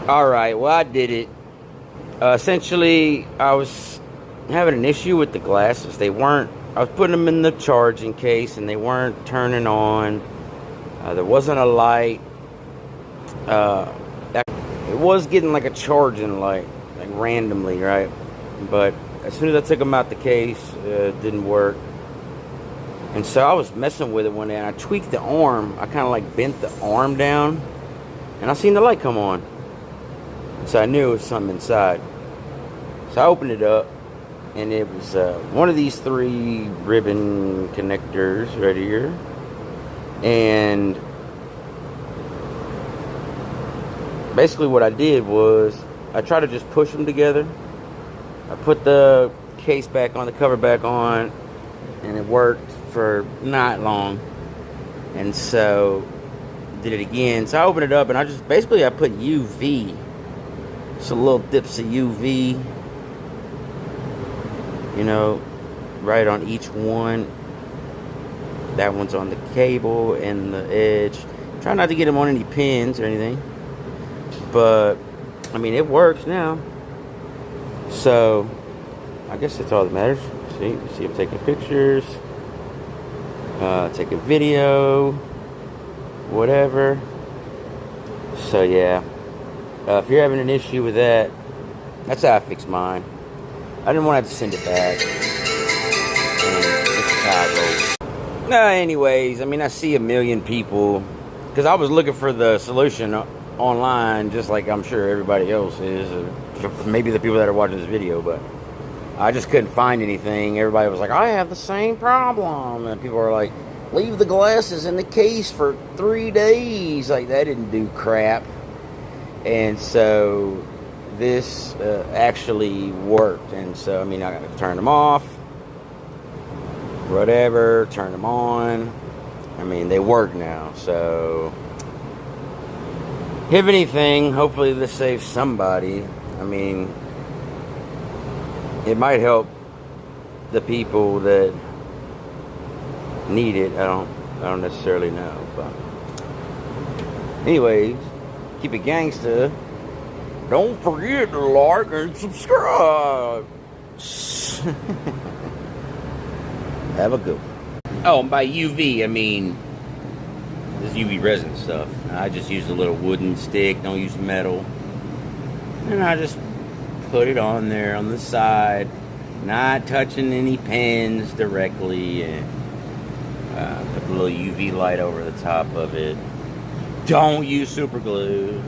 Alright, well, I did it. Essentially, I was having an issue with the glasses. I was putting them in the charging case and they weren't turning on. There wasn't a light. It was getting like a charging light, like randomly, right? But as soon as I took them out the case, it didn't work. And so I was messing with it one day and I tweaked the arm. I kind of like bent the arm down and I seen the light come on. So I knew it was something inside. So I opened it up, and it was one of these 3 ribbon connectors right here. And basically what I did was I tried to just push them together. I put the case back on, the cover back on, and it worked for not long. And so did it again. So I opened it up, and I put UV. Just a little dips of UV, right on each one. That one's on the cable and the edge. Try not to get them on any pins or anything. But, I mean, it works now. So, I guess that's all that matters. See I'm taking pictures, taking video, whatever. So, yeah. If you're having an issue with that, that's how I fixed mine. I didn't want to have to send it back. And this is how I roll. Anyways, I mean, I see a million people. Because I was looking for the solution online, just like I'm sure everybody else is. Or maybe the people that are watching this video, but I just couldn't find anything. Everybody was like, I have the same problem. And people are like, leave the glasses in the case for 3 days. Like, that didn't do crap. And so this actually worked. And so, I mean, I got to turn them off, whatever, turn them on. I mean, they work now. So if anything, hopefully this saves somebody. I mean, it might help the people that need it. I don't necessarily know, but anyways, keep it gangsta. Don't forget to like and subscribe. Have a good one. Oh, and by UV, I mean this UV resin stuff. I just use a little wooden stick, don't use metal. And I just put it on there on the side, not touching any pins directly, and put the little UV light over the top of it. Don't use super glue.